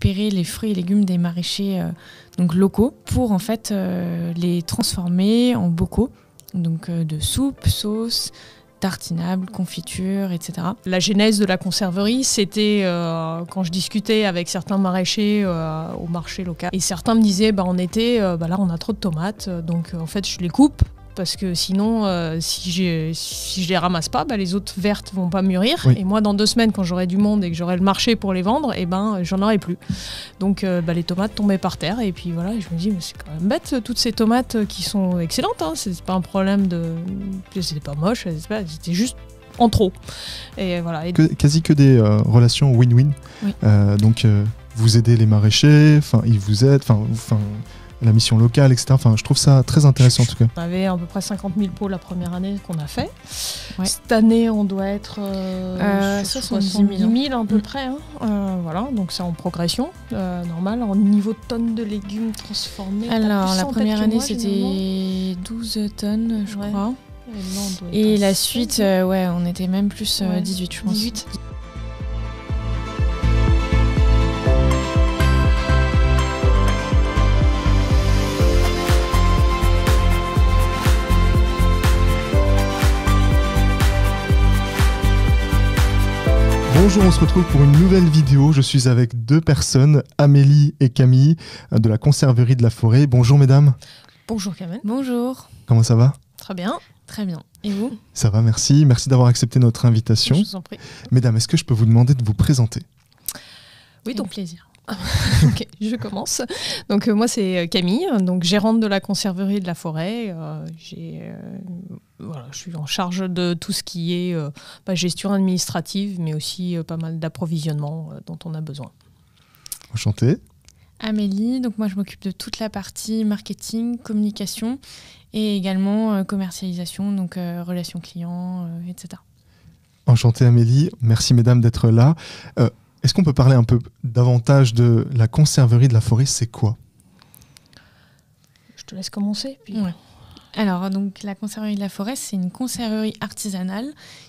récupérer les fruits et légumes des maraîchers donc locaux pour en fait les transformer en bocaux, donc de soupe, sauce, tartinables, confitures, etc. La genèse de la conserverie, c'était quand je discutais avec certains maraîchers au marché local. Et certains me disaient, en été, là on a trop de tomates, donc en fait je les coupe. Parce que sinon, si je les ramasse pas, les autres vertes vont pas mûrir. Oui. Et moi, dans 2 semaines, quand j'aurai du monde et que j'aurai le marché pour les vendre, j'en aurai plus. Donc, les tomates tombaient par terre. Et puis voilà, je me dis, mais c'est quand même bête, toutes ces tomates qui sont excellentes. Hein. C'est pas un problème de... C'était pas moche, c'était juste en trop. Et voilà. Quasi que des relations win-win. Oui. Donc, vous aidez les maraîchers, ils vous aident, la mission locale, etc. Je trouve ça très intéressant en tout cas. On avait à peu près 50 000 pots la première année qu'on a fait. Ouais. Cette année, on doit être 70 000 à peu près. Hein. Voilà, donc c'est en progression, normal. En niveau de tonnes de légumes transformés. Alors, la première année, c'était 12 tonnes, je crois. Et la suite, on était même plus 18, je pense. 18. Bonjour, on se retrouve pour une nouvelle vidéo. Je suis avec 2 personnes, Amélie et Camille, de la conserverie de la Forêt. Bonjour mesdames. Bonjour Camille. Bonjour. Comment ça va? Très bien. Très bien. Et vous? Ça va, merci. Merci d'avoir accepté notre invitation. Je vous en prie. Mesdames, est-ce que je peux vous demander de vous présenter? Oui, donc plaisir. Ok, je commence. Donc moi c'est Camille, donc gérante de la conserverie de la Forêt. Je suis en charge de tout ce qui est gestion administrative, mais aussi pas mal d'approvisionnement dont on a besoin. Enchantée. Amélie, donc moi je m'occupe de toute la partie marketing, communication et également commercialisation, donc relations clients, etc. Enchantée Amélie, merci mesdames d'être là. Est-ce qu'on peut parler un peu davantage de la conserverie de la Forêt? C'est quoi? Je te laisse commencer. Puis... Ouais. Alors, donc, la conserverie de la Forêt, c'est une conserverie artisanale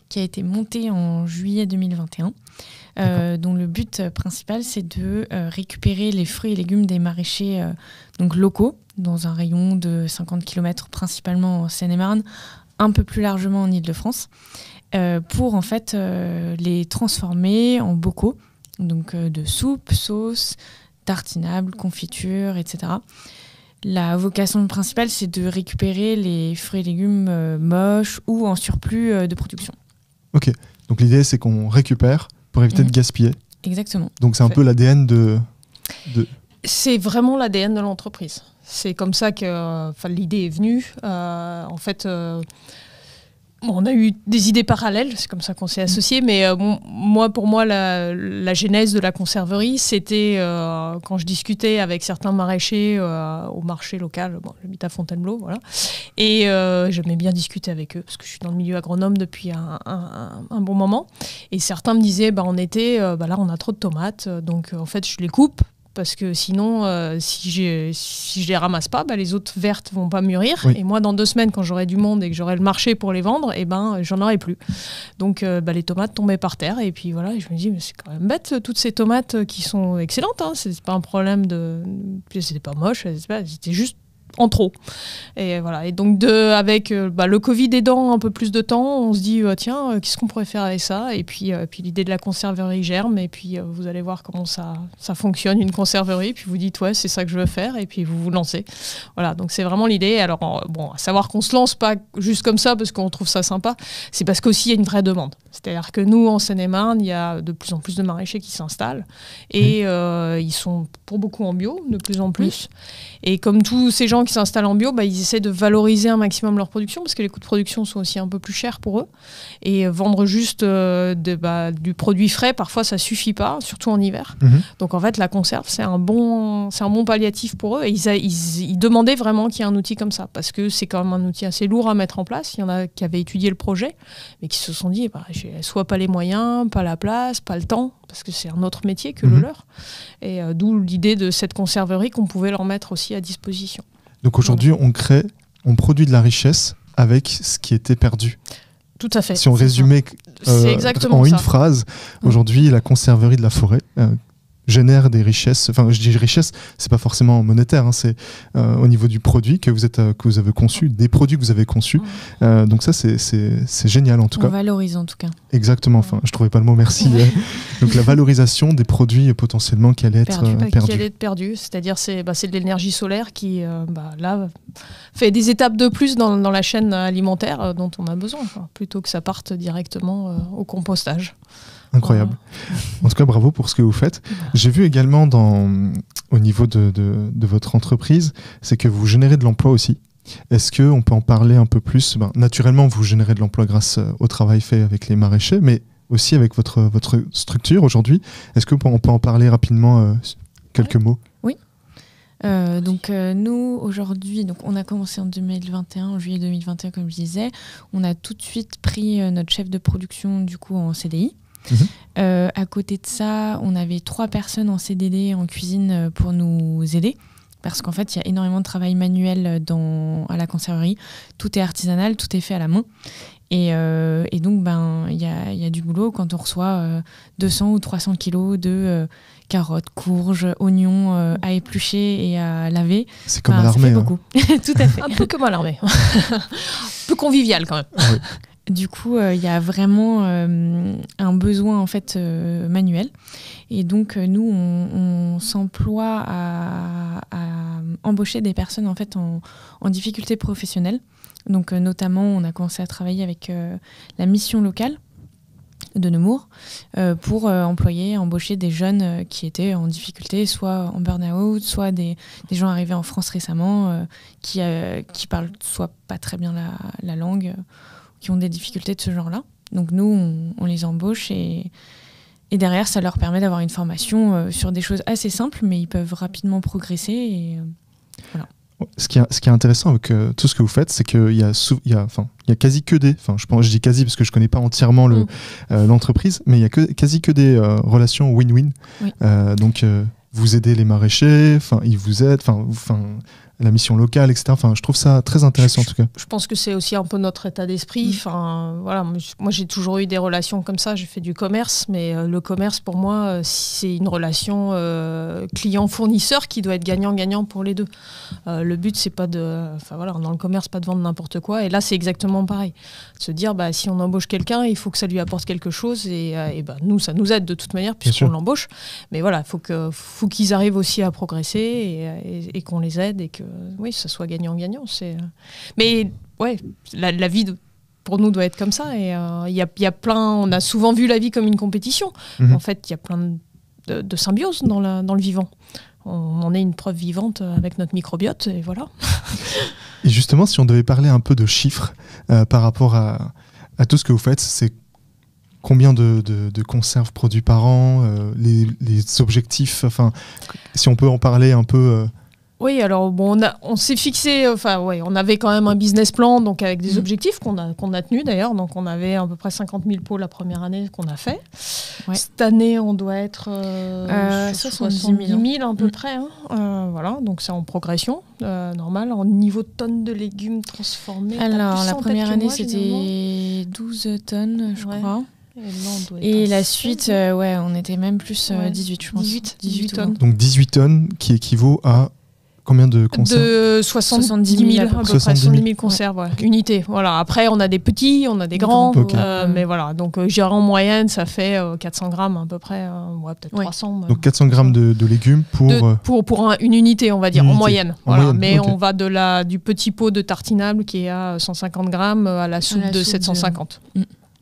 qui a été montée en juillet 2021, dont le but principal, c'est de récupérer les fruits et légumes des maraîchers donc locaux, dans un rayon de 50 km, principalement en Seine-et-Marne, un peu plus largement en Île-de-France, pour en fait les transformer en bocaux, donc de soupe, sauce, tartinables, confitures, etc. La vocation principale, c'est de récupérer les fruits et légumes moches ou en surplus de production. Ok, donc l'idée c'est qu'on récupère pour éviter de gaspiller. Exactement. Donc c'est un peu l'ADN de... C'est vraiment l'ADN de l'entreprise. C'est comme ça que l'idée est venue. En fait... on a eu des idées parallèles, c'est comme ça qu'on s'est associés, mais pour moi, la genèse de la conserverie, c'était quand je discutais avec certains maraîchers au marché local, j'habite à Fontainebleau, voilà, et j'aimais bien discuter avec eux, parce que je suis dans le milieu agronome depuis un bon moment, et certains me disaient, en été, là on a trop de tomates, donc en fait je les coupe, parce que sinon, si je les ramasse pas, les autres vertes vont pas mûrir. Oui. Et moi, dans 2 semaines, quand j'aurai du monde et que j'aurai le marché pour les vendre, j'en aurai plus. Donc, les tomates tombaient par terre. Et puis voilà, je me dis, mais c'est quand même bête, toutes ces tomates qui sont excellentes. Hein. C'est pas un problème de... C'était pas moche, c'était juste en trop. Et voilà. Et donc avec le Covid aidant un peu plus de temps, on se dit tiens, qu'est-ce qu'on pourrait faire avec ça? Et puis l'idée de la conserverie germe. Et puis vous allez voir comment ça fonctionne une conserverie. Puis vous dites ouais, c'est ça que je veux faire. Et puis vous vous lancez. Voilà. Donc c'est vraiment l'idée. Alors à savoir qu'on se lance pas juste comme ça parce qu'on trouve ça sympa. C'est parce qu'aussi il y a une vraie demande. C'est-à-dire que nous en Seine-et-Marne, il y a de plus en plus de maraîchers qui s'installent et ils sont pour beaucoup en bio de plus en plus. Et comme tous ces gens qui s'installent en bio, ils essaient de valoriser un maximum leur production parce que les coûts de production sont aussi un peu plus chers pour eux. Et vendre juste du produit frais, parfois ça suffit pas, surtout en hiver. Donc en fait, la conserve, c'est un bon palliatif pour eux. Et ils demandaient vraiment qu'il y ait un outil comme ça parce que c'est quand même un outil assez lourd à mettre en place. Il y en a qui avaient étudié le projet, mais qui se sont dit, j'ai soit pas les moyens, pas la place, pas le temps, parce que c'est un autre métier que le leur. Et d'où l'idée de cette conserverie qu'on pouvait leur mettre aussi à disposition. Donc aujourd'hui, on produit de la richesse avec ce qui était perdu. Tout à fait. Si on résumait en une phrase, aujourd'hui, la conserverie de la Forêt génère des richesses. Enfin, je dis richesse, c'est pas forcément monétaire, hein, c'est au niveau du produit que vous avez conçu, des produits que vous avez conçus. Donc ça, c'est génial en tout cas. On valorise en tout cas. Exactement. Enfin, je trouvais pas le mot. Merci. Donc la valorisation des produits potentiellement qui allaient être perdus. Qui allaient être perdus. C'est-à-dire c'est de l'énergie solaire qui là fait des étapes de plus dans la chaîne alimentaire dont on a besoin, quoi, plutôt que ça parte directement au compostage. Incroyable. En tout cas, bravo pour ce que vous faites. J'ai vu également au niveau de votre entreprise, c'est que vous générez de l'emploi aussi. Est-ce qu'on peut en parler un peu plus? Naturellement, vous générez de l'emploi grâce au travail fait avec les maraîchers, mais aussi avec votre structure aujourd'hui. Est-ce qu'on peut en parler rapidement, quelques mots? Oui. Nous, aujourd'hui, on a commencé en 2021, en juillet 2021, comme je disais. On a tout de suite pris notre chef de production du coup en CDI. À côté de ça, on avait 3 personnes en CDD en cuisine pour nous aider. Parce qu'en fait, il y a énormément de travail manuel à la conserverie. Tout est artisanal, tout est fait à la main. Et donc, il y a du boulot quand on reçoit 200 ou 300 kilos de carottes, courges, oignons à éplucher et à laver. C'est comme à l'armée. Ça fait beaucoup. Tout à fait. Un peu comme à l'armée. Un peu convivial quand même. Oui. Du coup, il y a vraiment un besoin en fait manuel. Et donc, nous, on s'emploie à embaucher des personnes en fait en difficulté professionnelle. Donc, notamment, on a commencé à travailler avec la mission locale de Nemours pour embaucher des jeunes qui étaient en difficulté, soit en burn-out, soit des gens arrivés en France récemment qui parlent soit pas très bien la langue, qui ont des difficultés de ce genre-là. Donc nous, on les embauche et derrière, ça leur permet d'avoir une formation sur des choses assez simples, mais ils peuvent rapidement progresser. Et voilà. Ce qui est intéressant avec tout ce que vous faites, c'est qu'il y a quasi que des... Enfin, je dis quasi parce que je ne connais pas entièrement l'entreprise, mais il y a quasi que des relations win-win. Oui. Donc, vous aidez les maraîchers, ils vous aident, la mission locale, etc. Je trouve ça très intéressant en tout cas. Je pense que c'est aussi un peu notre état d'esprit. Voilà, moi, j'ai toujours eu des relations comme ça. J'ai fait du commerce, mais le commerce, pour moi, c'est une relation client-fournisseur qui doit être gagnant-gagnant pour les deux. Le but, c'est pas dans le commerce, pas de vendre n'importe quoi. Et là, c'est exactement pareil. Se dire, si on embauche quelqu'un, il faut que ça lui apporte quelque chose. Et nous, ça nous aide de toute manière, puisqu'on l'embauche. Mais voilà, il faut qu'ils arrivent aussi à progresser et qu'on les aide et que ça soit gagnant-gagnant. Mais ouais, la vie pour nous doit être comme ça. Et il y a plein. On a souvent vu la vie comme une compétition. En fait, il y a plein de symbiose dans le vivant. On en est une preuve vivante avec notre microbiote, et voilà. Et justement, si on devait parler un peu de chiffres par rapport à tout ce que vous faites, c'est combien de conserves produits par an, les objectifs, si on peut en parler un peu. Oui, alors on s'est fixé, on avait quand même un business plan, donc avec des objectifs qu'on a tenus d'ailleurs. Donc on avait à peu près 50 000 pots la première année qu'on a fait. Ouais. Cette année, on doit être 70 000 à peu près. Voilà, donc c'est en progression, normal, en niveau de tonnes de légumes transformés. Alors la première année, c'était 12 tonnes, je crois. Et la suite, on était même plus 18, je pense. 18 tonnes. Donc 18 tonnes qui équivaut à combien de conserves? De 70 000 à peu près, 70 000 conserves, unités. Voilà. Après, on a des petits, on a des grands, mais voilà. Donc, en moyenne, ça fait 400 grammes à peu près, peut-être 300. Donc 400 grammes de légumes pour une unité, on va dire, en moyenne. Voilà. Mais on va du petit pot de tartinable qui est à 150 grammes à la soupe de 750.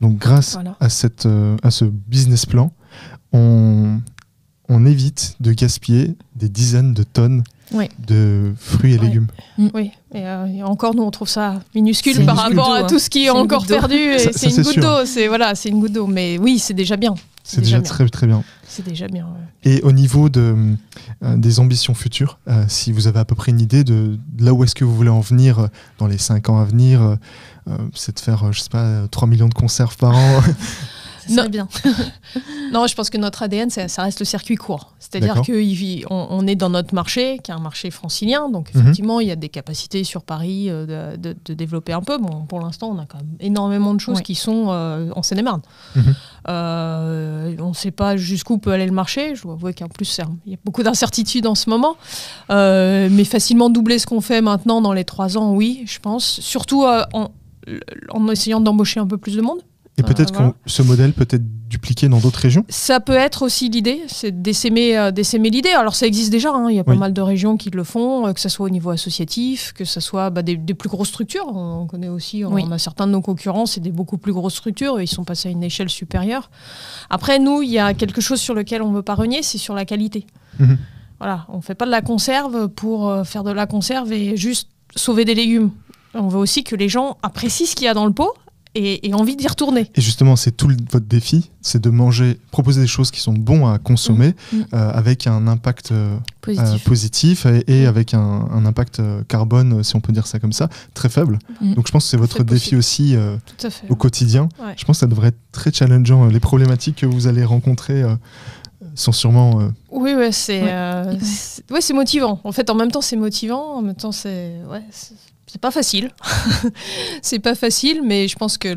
Donc, grâce à ce business plan, on évite de gaspiller des dizaines de tonnes de fruits et légumes. Oui, et encore, nous, on trouve ça minuscule par rapport à tout ce qui est encore perdu. Et c'est une goutte d'eau. C'est une goutte d'eau. Mais oui, c'est déjà bien. C'est déjà très, très bien. C'est déjà bien. Et au niveau des ambitions futures, si vous avez à peu près une idée de là où est-ce que vous voulez en venir dans les 5 ans à venir, c'est de faire, 3 millions de conserves par an. Ça serait bien. Non, je pense que notre ADN, ça reste le circuit court. C'est-à-dire qu'on est dans notre marché, qui est un marché francilien. Donc, effectivement, il y a des capacités sur Paris de développer un peu. Bon, pour l'instant, on a quand même énormément de choses qui sont en Seine-et-Marne. On ne sait pas jusqu'où peut aller le marché. Je dois avouer qu'en plus, il y a beaucoup d'incertitudes en ce moment. Mais facilement doubler ce qu'on fait maintenant dans les 3 ans, oui, je pense. Surtout en essayant d'embaucher un peu plus de monde. Et peut-être que ce modèle peut être dupliqué dans d'autres régions ? Ça peut être aussi l'idée, c'est d'essaimer l'idée. Alors ça existe déjà, il y a pas mal de régions qui le font, que ce soit au niveau associatif, que ce soit des plus grosses structures. On connaît aussi, on a certains de nos concurrents, c'est des beaucoup plus grosses structures, ils sont passés à une échelle supérieure. Après, nous, il y a quelque chose sur lequel on ne veut pas renier, c'est sur la qualité. Voilà, on ne fait pas de la conserve pour faire de la conserve et juste sauver des légumes. On veut aussi que les gens apprécient ce qu'il y a dans le pot et envie d'y retourner. Et justement, c'est tout votre défi, c'est de proposer des choses qui sont bons à consommer avec un impact positif et avec un impact carbone, si on peut dire ça comme ça, très faible. Donc je pense que c'est votre défi aussi au quotidien. Ouais. Je pense que ça devrait être très challengeant. Les problématiques que vous allez rencontrer sont sûrement... Oui, c'est motivant. En fait, en même temps, c'est motivant. En même temps, c'est pas facile. C'est pas facile, mais je pense que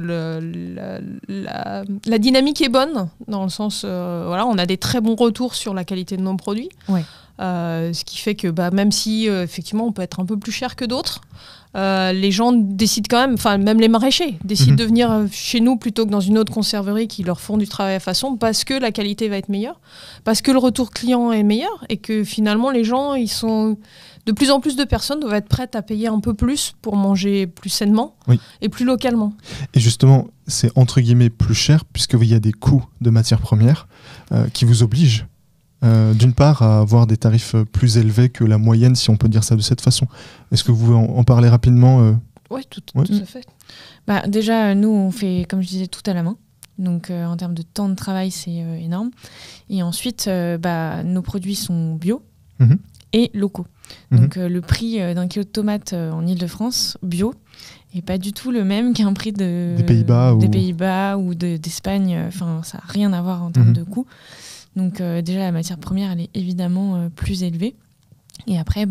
la dynamique est bonne, dans le sens, on a des très bons retours sur la qualité de nos produits. Ouais. Ce qui fait que même si, effectivement, on peut être un peu plus cher que d'autres, les gens décident quand même, enfin même les maraîchers, décident de venir chez nous plutôt que dans une autre conserverie qui leur font du travail à façon, parce que la qualité va être meilleure, parce que le retour client est meilleur, et que finalement les gens, de plus en plus de personnes doivent être prêtes à payer un peu plus pour manger plus sainement et plus localement. Et justement, c'est entre guillemets plus cher, puisqu'il y a des coûts de matières premières qui vous obligent d'une part à avoir des tarifs plus élevés que la moyenne, si on peut dire ça de cette façon. Est-ce que vous pouvez en parler rapidement Oui, tout à fait. Déjà, nous, on fait, comme je disais, tout à la main. Donc, en termes de temps de travail, c'est énorme. Et ensuite, nos produits sont bio et locaux. Donc, le prix d'un kilo de tomates en Ile-de-France, bio, n'est pas du tout le même qu'un prix des Pays-Bas ou d'Espagne. Enfin, ça n'a rien à voir en termes de coût. Donc déjà, la matière première, elle est évidemment plus élevée. Et après,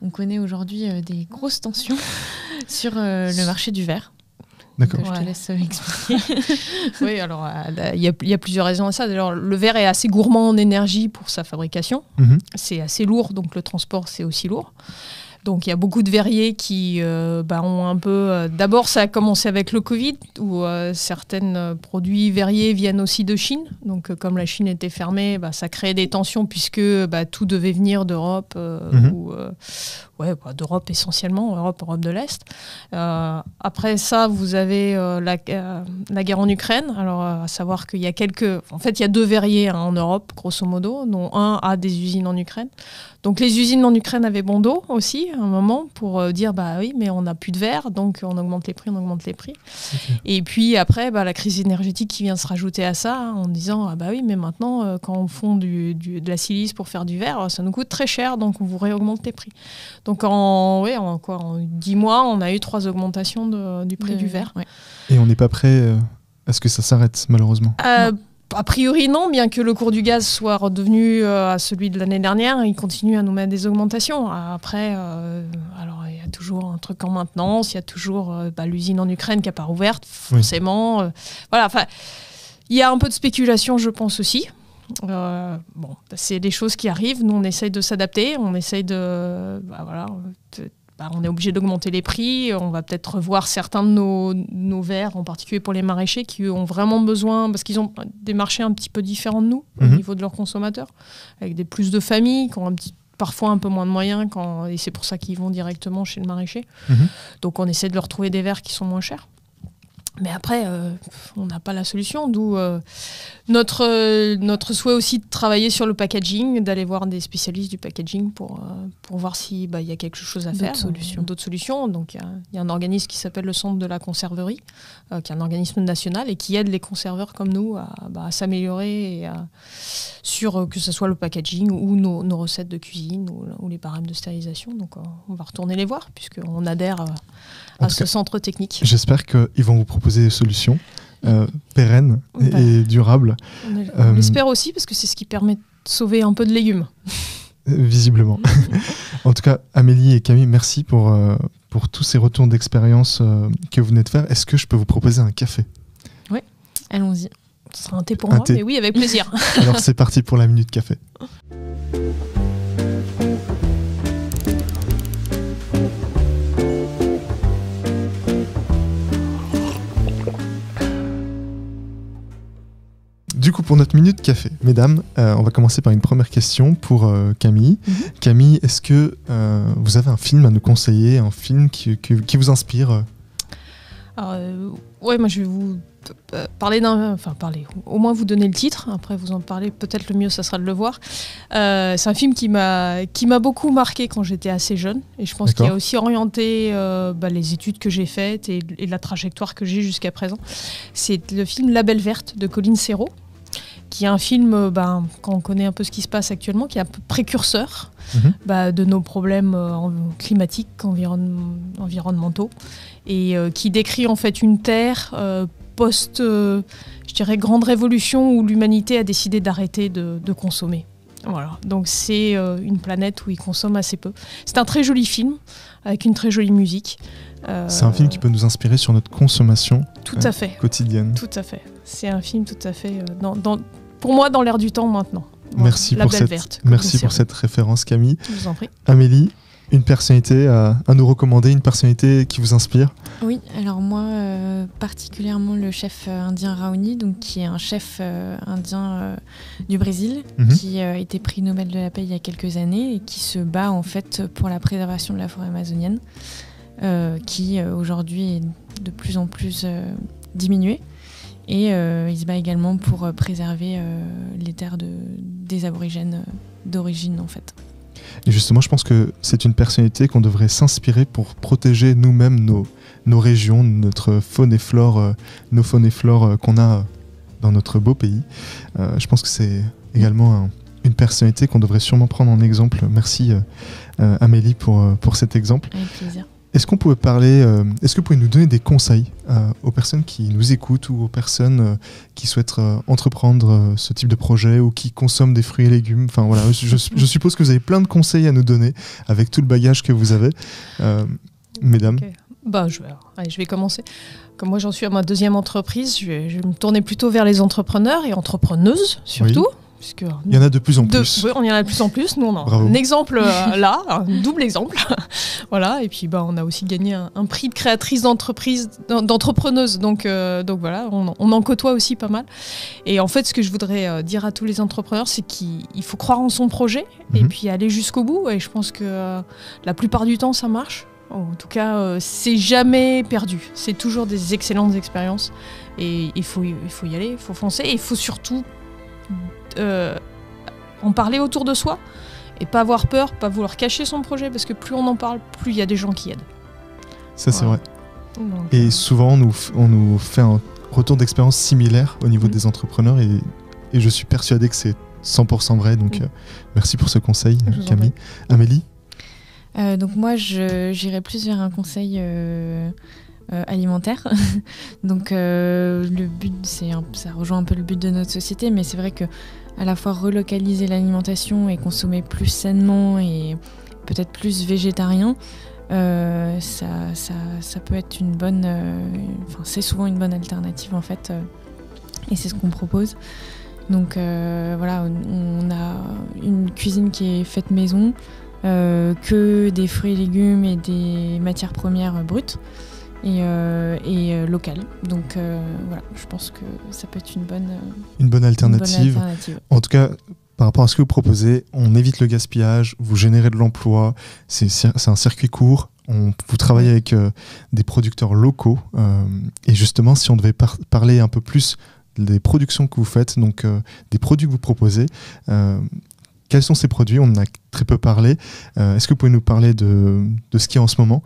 on connaît aujourd'hui des grosses tensions sur le marché du verre. D'accord. Je te laisse expliquer. Oui, alors il y a plusieurs raisons à ça. D'ailleurs, le verre est assez gourmand en énergie pour sa fabrication. C'est assez lourd, donc le transport, c'est aussi lourd. Donc il y a beaucoup de verriers qui ont un peu... D'abord, ça a commencé avec le Covid, où certains produits verriers viennent aussi de Chine. Donc comme la Chine était fermée, ça créait des tensions puisque tout devait venir d'Europe, d'Europe essentiellement, Europe de l'Est. Après ça, vous avez la guerre en Ukraine. Alors à savoir qu'il y a il y a 2 verriers en Europe, grosso modo, dont un a des usines en Ukraine. Donc les usines en Ukraine avaient bon dos aussi, à un moment, pour dire oui, mais on n'a plus de verre, donc on augmente les prix. Okay. Et puis après, la crise énergétique qui vient se rajouter à ça, en disant oui, mais maintenant, quand on fond de la silice pour faire du verre, ça nous coûte très cher, donc on vous réaugmente les prix. Donc en 10 mois, on a eu 3 augmentations du prix du verre. Ouais. Et on n'est pas prêt à ce que ça s'arrête, malheureusement. A priori non, bien que le cours du gaz soit redevenu à celui de l'année dernière, il continue à nous mettre des augmentations. Après, alors il y a toujours un truc en maintenance, il y a toujours l'usine en Ukraine qui n'a pas rouverte, forcément. Il y a un peu de spéculation, je pense aussi. C'est des choses qui arrivent. Nous, on essaye de s'adapter, on essaye on est obligé d'augmenter les prix. On va peut-être revoir certains de nos verres, en particulier pour les maraîchers, qui ont vraiment besoin, parce qu'ils ont des marchés un petit peu différents de nous, au niveau de leurs consommateurs, avec plus de familles, qui ont parfois un peu moins de moyens, et c'est pour ça qu'ils vont directement chez le maraîcher. Donc on essaie de leur trouver des verres qui sont moins chers. Mais après, on n'a pas la solution, d'où notre souhait aussi de travailler sur le packaging, d'aller voir des spécialistes du packaging pour voir s'il y a quelque chose à faire, d'autres solutions. Donc il y a un organisme qui s'appelle le Centre de la conserverie, qui est un organisme national et qui aide les conserveurs comme nous à s'améliorer sur que ce soit le packaging ou nos recettes de cuisine ou les barèmes de stérilisation. Donc on va retourner les voir puisqu'on adhère à ce centre technique. J'espère qu'ils vont vous proposer des solutions. pérenne et durable. On l'espère aussi, parce que c'est ce qui permet de sauver un peu de légumes. Visiblement. En tout cas, Amélie et Camille, merci pour tous ces retours d'expérience que vous venez de faire. Est-ce que je peux vous proposer un café ? Oui, allons-y. Ce sera un thé pour moi, mais oui, avec plaisir. Alors c'est parti pour la minute café. Du coup, pour notre minute café, mesdames, on va commencer par une première question pour Camille. Camille, est-ce que vous avez un film à nous conseiller, un film qui vous inspire ? Ouais, moi je vais vous parler au moins vous donner le titre, après vous en parler, peut-être le mieux ça sera de le voir. C'est un film qui m'a beaucoup marqué quand j'étais assez jeune, et je pense qu'il a aussi orienté les études que j'ai faites et la trajectoire que j'ai jusqu'à présent. C'est le film La Belle Verte de Colin Serrault, qui est un film, quand on connaît un peu ce qui se passe actuellement, qui est un peu précurseur de nos problèmes climatiques, environnementaux, et qui décrit en fait une Terre je dirais, grande révolution où l'humanité a décidé d'arrêter de consommer. Voilà. Donc c'est une planète où ils consomment assez peu. C'est un très joli film, avec une très jolie musique. C'est un film qui peut nous inspirer sur notre consommation quotidienne. Tout à fait. C'est un film tout à fait, pour moi, dans l'air du temps maintenant. Voilà. Merci pour cette référence, Camille. Je vous en prie. Amélie, une personnalité à nous recommander, une personnalité qui vous inspire ? Oui, alors moi, particulièrement le chef indien Raoni, donc, qui est un chef indien du Brésil, qui a été prix Nobel de la paix il y a quelques années et qui se bat en fait pour la préservation de la forêt amazonienne, qui aujourd'hui est de plus en plus diminuée. Et il se bat également pour préserver les terres des aborigènes d'origine, en fait. Et justement, je pense que c'est une personnalité qu'on devrait s'inspirer pour protéger nous-mêmes nos régions, notre faune et flore, nos faunes et flores qu'on a dans notre beau pays. Je pense que c'est également une personnalité qu'on devrait sûrement prendre en exemple. Merci Amélie pour cet exemple. Avec plaisir. Est-ce que vous pouvez nous donner des conseils aux personnes qui nous écoutent ou aux personnes qui souhaitent entreprendre ce type de projet ou qui consomment des fruits et légumes ? Enfin voilà, je suppose que vous avez plein de conseils à nous donner avec tout le bagage que vous avez, mesdames. Okay. Je vais commencer. Comme moi j'en suis à ma deuxième entreprise, je vais me tourner plutôt vers les entrepreneurs et entrepreneuses surtout. Oui. Il y en a de plus en plus. Oui, il y en a de plus en plus. Nous, on a un exemple là, un double exemple. Voilà. Et puis, on a aussi gagné un prix de créatrice d'entrepreneuse. Donc voilà, on en côtoie aussi pas mal. Et en fait, ce que je voudrais dire à tous les entrepreneurs, c'est qu'il faut croire en son projet et puis aller jusqu'au bout. Et je pense que la plupart du temps, ça marche. En tout cas, c'est jamais perdu. C'est toujours des excellentes expériences. Et il faut y aller, il faut foncer. Et il faut surtout en parler autour de soi et pas avoir peur, pas vouloir cacher son projet, parce que plus on en parle, plus il y a des gens qui aident. Ça, c'est vrai. Donc, et souvent, on nous fait un retour d'expérience similaire au niveau des entrepreneurs, et je suis persuadé que c'est 100% vrai. Donc, merci pour ce conseil, Camille. Amélie ? Donc moi, j'irais plus vers un conseil alimentaire. Donc le but, ça rejoint un peu le but de notre société, mais c'est vrai que à la fois relocaliser l'alimentation et consommer plus sainement et peut-être plus végétarien, ça peut être une bonne, c'est souvent une bonne alternative en fait, et c'est ce qu'on propose. Donc voilà, on a une cuisine qui est faite maison, que des fruits et légumes et des matières premières brutes et locales. Donc voilà, je pense que ça peut être une bonne alternative. En tout cas, par rapport à ce que vous proposez, on évite le gaspillage, vous générez de l'emploi, c'est un circuit court. Vous travaillez avec des producteurs locaux, et justement, si on devait parler un peu plus des productions que vous faites, donc des produits que vous proposez, quels sont ces produits ? On en a très peu parlé. Est-ce que vous pouvez nous parler de ce qu'il y a en ce moment,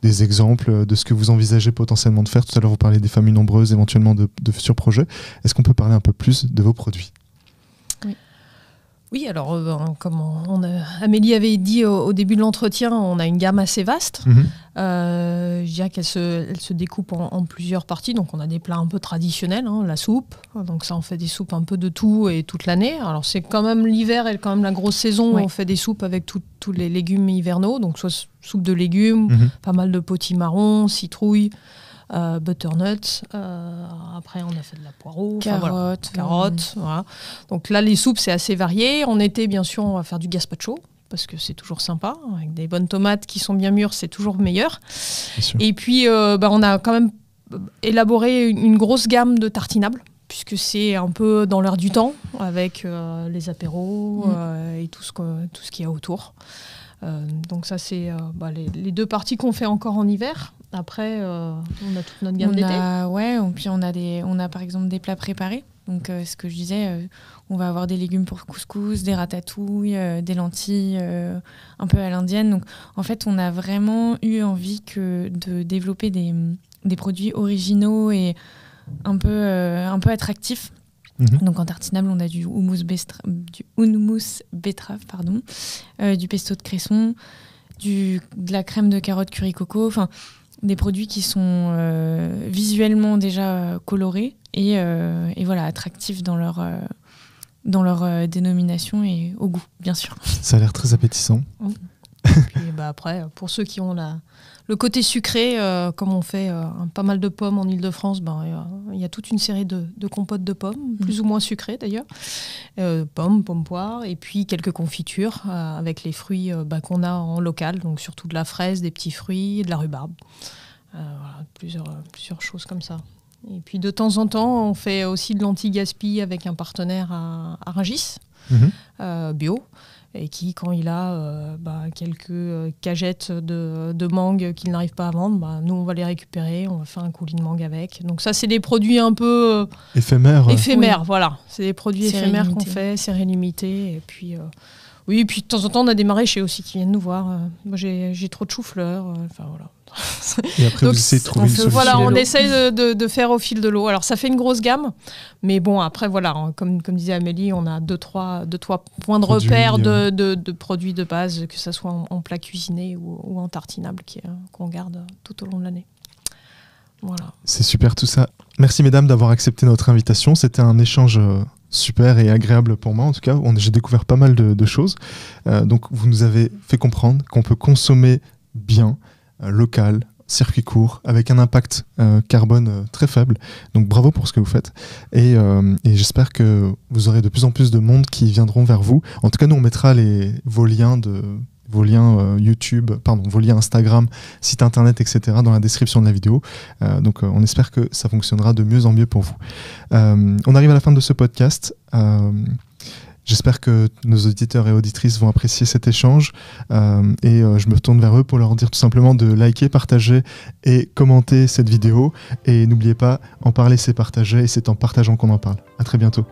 des exemples de ce que vous envisagez potentiellement de faire ? Tout à l'heure, vous parlez des familles nombreuses, éventuellement de futurs projets. Est-ce qu'on peut parler un peu plus de vos produits ? Oui, alors comme Amélie avait dit au début de l'entretien, on a une gamme assez vaste. Je dirais qu'elle se découpe en plusieurs parties. Donc on a des plats un peu traditionnels, la soupe. Donc ça, on fait des soupes un peu de tout et toute l'année. Alors c'est quand même l'hiver et quand même la grosse saison où on fait des soupes avec tous les légumes hivernaux. Donc soit soupe de légumes, pas mal de potimarron, citrouille. Butternut, après on a fait de la poireau, carottes, voilà. Donc là les soupes c'est assez varié. En été bien sûr on va faire du gazpacho parce que c'est toujours sympa, avec des bonnes tomates qui sont bien mûres c'est toujours meilleur. Et puis on a quand même élaboré une grosse gamme de tartinables puisque c'est un peu dans l'air du temps avec les apéros et tout ce qu'il y a autour. Donc ça c'est les deux parties qu'on fait encore en hiver. Après on a toute notre gamme d'été. Puis on a par exemple des plats préparés. Donc ce que je disais, on va avoir des légumes pour couscous, des ratatouilles, des lentilles un peu à l'indienne. Donc en fait on a vraiment eu envie de développer des produits originaux et un peu attractifs. Donc en tartinable, on a du houmous betterave, du pesto de cresson, de la crème de carotte curry coco, enfin des produits qui sont visuellement déjà colorés et voilà, attractifs dans leur dénomination et au goût, bien sûr. Ça a l'air très appétissant. Puis après, pour ceux qui ont le côté sucré, comme on fait pas mal de pommes en Ile-de-France, il y a toute une série de compotes de pommes, plus ou moins sucrées d'ailleurs. Pommes poires, et puis quelques confitures avec les fruits qu'on a en local, donc surtout de la fraise, des petits fruits et de la rhubarbe. Voilà, plusieurs choses comme ça. Et puis de temps en temps, on fait aussi de l'anti-gaspi avec un partenaire à Rungis, bio. Et qui, quand il a quelques cagettes de mangue qu'il n'arrive pas à vendre, nous, on va les récupérer, on va faire un coulis de mangue avec. Donc ça, c'est des produits un peu... éphémères. Voilà. C'est des produits éphémères qu'on fait, série limitée. Et puis, puis de temps en temps, on a des maraîchers aussi qui viennent nous voir. Moi, j'ai trop de choux-fleurs. Enfin, voilà. Et après, vous essayez de trouver une solution. Voilà, on essaye de faire au fil de l'eau. Alors, ça fait une grosse gamme. Mais bon, après, voilà, comme disait Amélie, on a deux, trois points de repère de produits de base, que ce soit en plat cuisiné ou en tartinable, qu'on garde tout au long de l'année. Voilà. C'est super tout ça. Merci mesdames d'avoir accepté notre invitation. C'était un échange super et agréable pour moi. En tout cas, j'ai découvert pas mal de choses. Donc, vous nous avez fait comprendre qu'on peut consommer bien, local, circuit court, avec un impact carbone très faible. Donc bravo pour ce que vous faites. Et j'espère que vous aurez de plus en plus de monde qui viendront vers vous. En tout cas, nous, on mettra vos liens YouTube, vos liens Instagram, site internet, etc. dans la description de la vidéo. Donc on espère que ça fonctionnera de mieux en mieux pour vous. On arrive à la fin de ce podcast. J'espère que nos auditeurs et auditrices vont apprécier cet échange et je me tourne vers eux pour leur dire tout simplement de liker, partager et commenter cette vidéo. Et n'oubliez pas, en parler c'est partager et c'est en partageant qu'on en parle. À très bientôt.